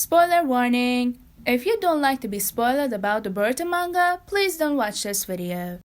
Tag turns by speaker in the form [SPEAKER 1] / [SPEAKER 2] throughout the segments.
[SPEAKER 1] Spoiler warning! If you don't like to be spoiled about the Boruto manga, please don't watch this video.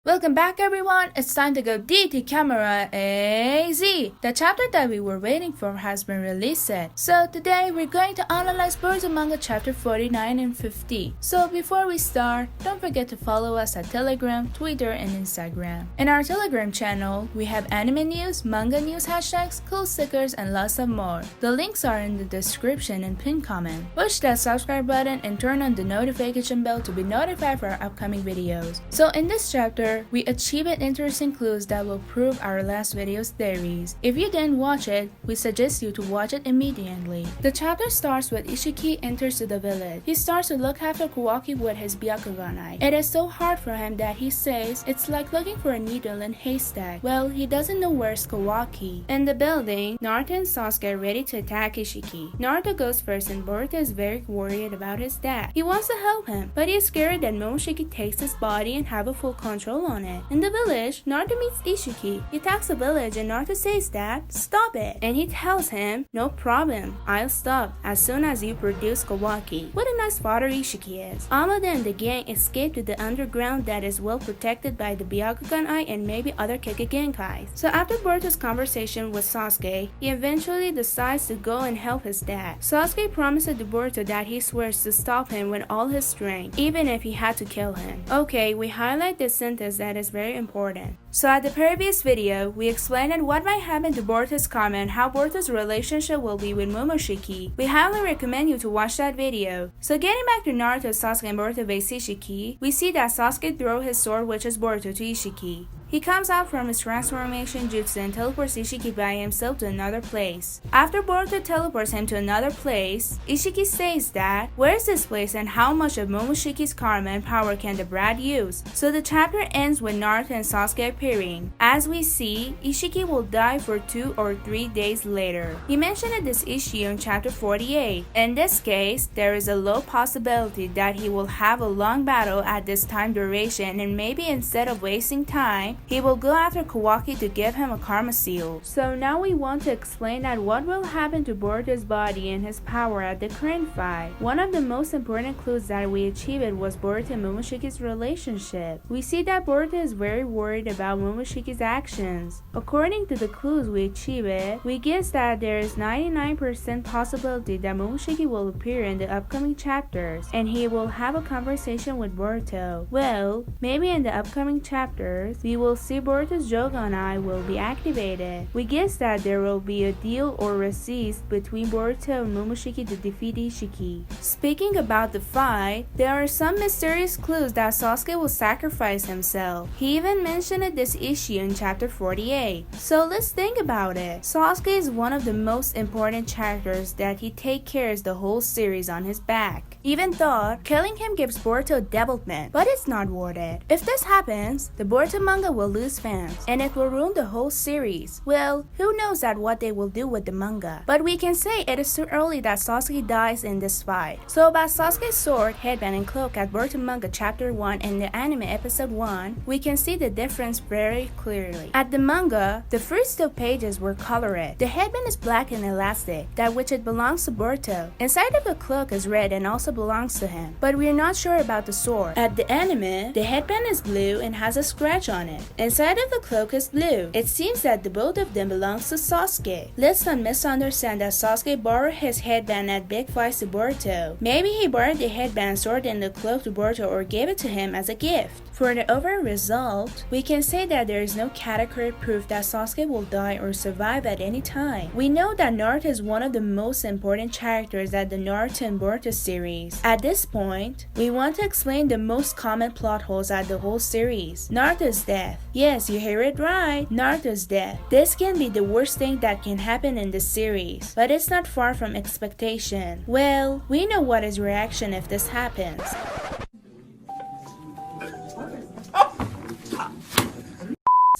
[SPEAKER 1] Welcome back everyone, it's time to go DT Camera AZ! The chapter that we were waiting for has been released. So today we're going to analyze Boruto manga chapter 49 and 50. So before we start, don't forget to follow us at Telegram, Twitter, and Instagram. In our Telegram channel, we have anime news, manga news hashtags, cool stickers, and lots of more. The links are in the description and pinned comment. Push that subscribe button and turn on the notification bell to be notified for our upcoming videos. So in this chapter, we achieved interesting clues that will prove our last video's theories. If you didn't watch it, we suggest you to watch it immediately. The chapter starts with Isshiki enters the village. He starts to look after Kawaki with his Byakugan eye. It is so hard for him that he says it's like looking for a needle in a haystack. Well, he doesn't know where's Kawaki. In the building, Naruto and Sasuke are ready to attack Isshiki. Naruto goes first and Boruto is very worried about his dad. He wants to help him, but he is scared that Momoshiki takes his body and have a full control on it. In the village, Naruto meets Isshiki. He attacks the village and Naruto says that, "Stop it!" And he tells him, "No problem, I'll stop as soon as you produce Kawaki." What a nice father Isshiki is. Amada and the gang escape to the underground that is well protected by the Byakugan eye and maybe other Kekkei. So after Boruto's conversation with Sasuke, he eventually decides to go and help his dad. Sasuke promises to Boruto that he swears to stop him with all his strength, even if he had to kill him. Okay, we highlight this sentence that is very important. So at the previous video, we explained what might happen to Boruto's karma and how Boruto's relationship will be with Momoshiki. We highly recommend you to watch that video. So getting back to Naruto, Sasuke, and Boruto vs Isshiki, we see that Sasuke throws his sword, which is Boruto, to Isshiki. He comes out from his transformation jutsu and teleports Isshiki by himself to another place. After Boruto teleports him to another place, Isshiki says that, "Where's this place and how much of Momoshiki's karma and power can the brat use?" So the chapter ends with Naruto and Sasuke appearing. As we see, Isshiki will die for 2 or 3 days later. He mentioned this issue in chapter 48. In this case, there is a low possibility that he will have a long battle at this time duration, and maybe instead of wasting time, he will go after Kawaki to give him a karma seal. So now we want to explain that what will happen to Boruto's body and his power at the current fight. One of the most important clues that we achieved was Boruto and Momoshiki's relationship. We see that Boruto is very worried about Momoshiki's actions. According to the clues we achieved, we guess that there is 99% possibility that Momoshiki will appear in the upcoming chapters and he will have a conversation with Boruto. Well, maybe in the upcoming chapters, we will see Boruto's Jogan eye will be activated. We guess that there will be a deal or receipt between Boruto and Momoshiki to defeat Isshiki. Speaking about the fight, there are some mysterious clues that Sasuke will sacrifice himself. He even mentioned this issue in chapter 48. So let's think about it. Sasuke is one of the most important characters that he takes care of the whole series on his back. Even thought killing him gives Boruto development, but it's not worth it. If this happens, the Boruto manga will lose fans, and it will ruin the whole series. Well, who knows that what they will do with the manga. But we can say it is too early that Sasuke dies in this fight. So about Sasuke's sword, headband, and cloak at Boruto manga chapter 1 and the anime episode 1, we can see the difference very clearly. At the manga, the first 2 pages were colored. The headband is black and elastic, that which it belongs to Boruto. Inside of the cloak is red and also belongs to him. But we are not sure about the sword. At the anime, the headband is blue and has a scratch on it. Inside of the cloak is blue. It seems that the both of them belongs to Sasuke. Let's not misunderstand that Sasuke borrowed his headband at big fights to Boruto. Maybe he borrowed the headband, sword, and the cloak to Boruto or gave it to him as a gift. For the overall result, we can say that there is no category proof that Sasuke will die or survive at any time. We know that Naruto is one of the most important characters at the Naruto and Boruto series. At this point, we want to explain the most common plot holes at the whole series. Naruto's death. Yes, you hear it right, Naruto's death. This can be the worst thing that can happen in the series, but it's not far from expectation. Well, we know what his reaction if this happens.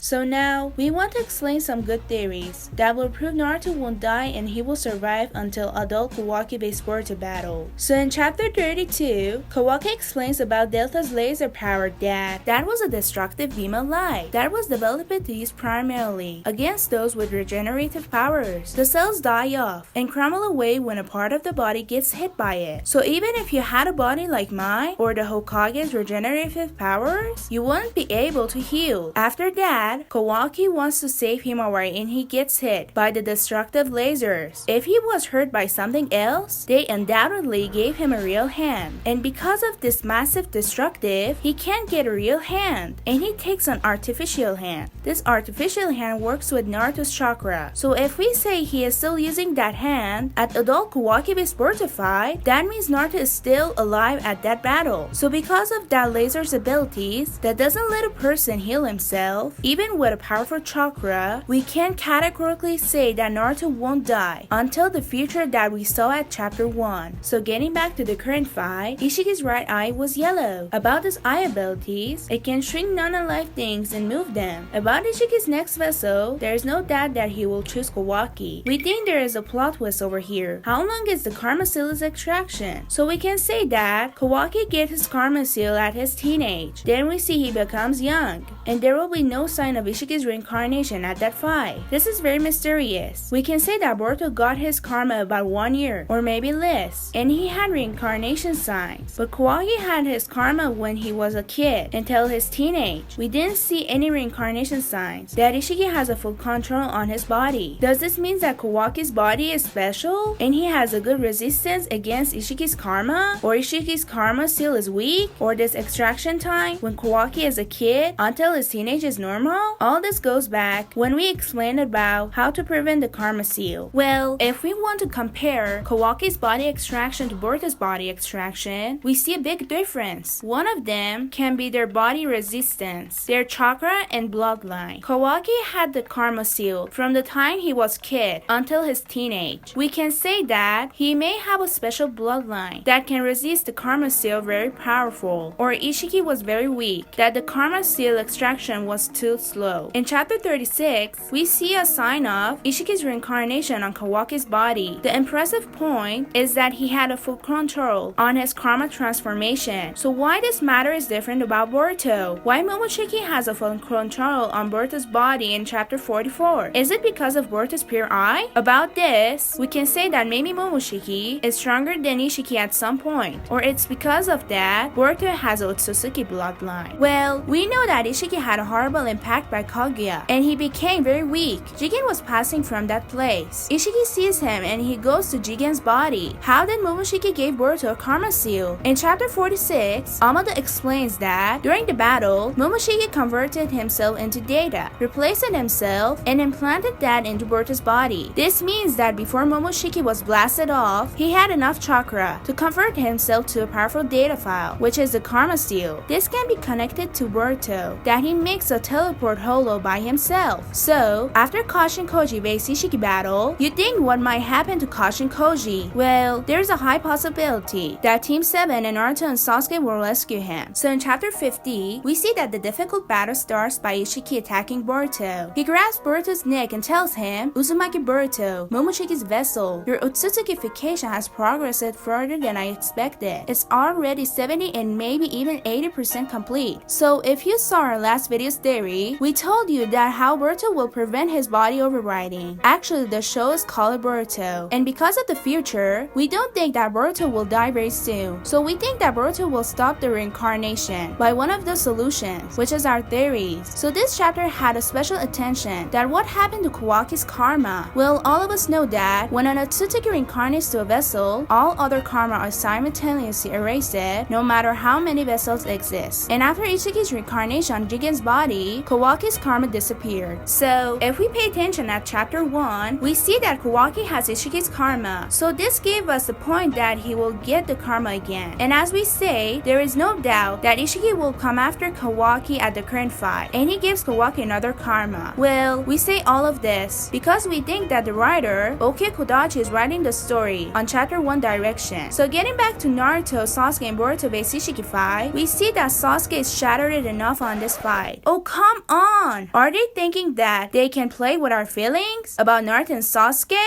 [SPEAKER 1] So now, we want to explain some good theories that will prove Naruto won't die and he will survive until adult Kawaki-based Boruto battle. So in chapter 32, Kawaki explains about Delta's laser power that was a destructive beam of light that was developed to use primarily against those with regenerative powers. The cells die off and crumble away when a part of the body gets hit by it. So even if you had a body like mine or the Hokage's regenerative powers, you wouldn't be able to heal. After that, Kawaki wants to save Himawari and he gets hit by the destructive lasers. If he was hurt by something else, they undoubtedly gave him a real hand. And because of this massive destructive, he can't get a real hand and he takes an artificial hand. This artificial hand works with Naruto's chakra. So if we say he is still using that hand at adult Kawaki-based Boruto fight, that means Naruto is still alive at that battle. So because of that laser's abilities that doesn't let a person heal himself, even with a powerful chakra, we can categorically say that Naruto won't die until the future that we saw at chapter 1. So getting back to the current fight, Isshiki's right eye was yellow. About his eye abilities, it can shrink non-alive things and move them. About Ishiki's next vessel, there is no doubt that he will choose Kawaki. We think there is a plot twist over here. How long is the Karma Seal's extraction? So we can say that Kawaki gets his Karma Seal at his teenage. Then we see he becomes young, and there will be no sign of Ishiki's reincarnation at that fight. This is very mysterious. We can say that Boruto got his karma about 1 year, or maybe less, and he had reincarnation signs. But Kawaki had his karma when he was a kid until his teenage. We didn't see any reincarnation signs that Isshiki has a full control on his body. Does this mean that Kawaki's body is special and he has a good resistance against Ishiki's karma? Or Ishiki's karma seal is weak? Or this extraction time when Kawaki is a kid until his teenage is normal? All this goes back when we explained about how to prevent the karma seal. Well, if we want to compare Kawaki's body extraction to Boruto's body extraction, we see a big difference. One of them can be their body resistance, their chakra and bloodline. Kawaki had the karma seal from the time he was kid until his teenage. We can say that he may have a special bloodline that can resist the karma seal very powerful, or Isshiki was very weak, that the karma seal extraction was too slow. In chapter 36, we see a sign of Ishiki's reincarnation on Kawaki's body. The impressive point is that he had a full control on his karma transformation. So why this matter is different about Boruto? Why Momoshiki has a full control on Boruto's body in chapter 44? Is it because of Boruto's pure eye? About this, we can say that maybe Momoshiki is stronger than Isshiki at some point, or it's because of that Boruto has a Otsutsuki bloodline. Well, we know that Isshiki had a horrible impact by Kaguya, and he became very weak. Jigen was passing from that place. Isshiki sees him and he goes to Jigen's body. How did Momoshiki give Boruto a karma seal? In chapter 46, Amado explains that during the battle, Momoshiki converted himself into data, replaced himself, and implanted that into Boruto's body. This means that before Momoshiki was blasted off, he had enough chakra to convert himself to a powerful data file, which is the karma seal. This can be connected to Boruto, that he makes a teleport holo by himself. So, after Kashin Koji vs Isshiki battle, you think what might happen to Kashin Koji? Well, there's a high possibility that Team 7 and Naruto and Sasuke will rescue him. So in chapter 50, we see that the difficult battle starts by Isshiki attacking Boruto. He grabs Boruto's neck and tells him, "Uzumaki Boruto, Momoshiki's vessel, your Otsutsukification has progressed further than I expected. It's already 70 and maybe even 80% complete." So if you saw our last video's theory, we told you that how Boruto will prevent his body overriding. Actually, the show is called Boruto, and because of the future, we don't think that Boruto will die very soon. So we think that Boruto will stop the reincarnation by one of the solutions, which is our theories. So this chapter had a special attention that what happened to Kawaki's karma. Well, all of us know that when an Otsutsuki reincarnates to a vessel, all other karma are simultaneously erased, no matter how many vessels exist. And after Ishiki's reincarnation on Jigen's body, Kawaki's karma disappeared. So if we pay attention at chapter 1, we see that Kawaki has Ishiki's karma. So this gave us the point that he will get the karma again. And as we say, there is no doubt that Isshiki will come after Kawaki at the current fight, and he gives Kawaki another karma. Well, we say all of this because we think that the writer, Oki Kodachi, is writing the story on chapter 1 direction. So getting back to Naruto, Sasuke, and Boruto vs Isshiki fight, we see that Sasuke is shattered enough on this fight. Oh, come on! on! Are they thinking that they can play with our feelings about Naruto and Sasuke?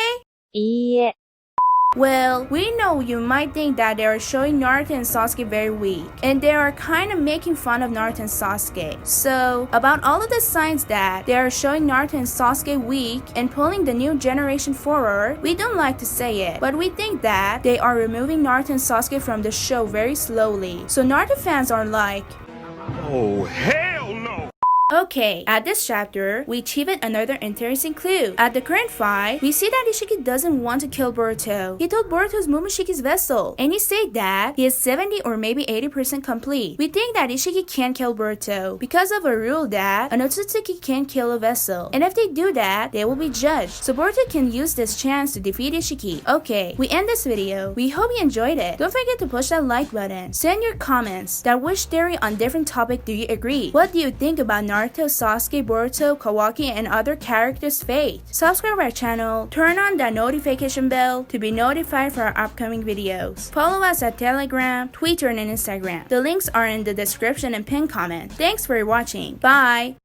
[SPEAKER 2] いいえ。
[SPEAKER 1] Well, we know you might think that they are showing Naruto and Sasuke very weak, and they are kind of making fun of Naruto and Sasuke. So, about all of the signs that they are showing Naruto and Sasuke weak and pulling the new generation forward, we don't like to say it, but we think that they are removing Naruto and Sasuke from the show very slowly. So Naruto fans are like,
[SPEAKER 3] oh, hell no!
[SPEAKER 1] okay, at this chapter, we achieved another interesting clue. At the current fight, we see that Isshiki doesn't want to kill Boruto. He told Boruto to move Ishiki's vessel, and he said that he is 70 or maybe 80% complete. We think that Isshiki can't kill Boruto because of a rule that an Otsutsuki can't kill a vessel, and if they do that, they will be judged. So Boruto can use this chance to defeat Isshiki. Okay, we end this video. We hope you enjoyed it. Don't forget to push that like button. Send your comments. That which theory on different topic do you agree? What do you think about Naruto, Sasuke, Boruto, Kawaki, and other characters' fate? Subscribe our channel, turn on that notification bell to be notified for our upcoming videos. Follow us at Telegram, Twitter, and Instagram. The links are in the description and pinned comment. Thanks for watching. Bye!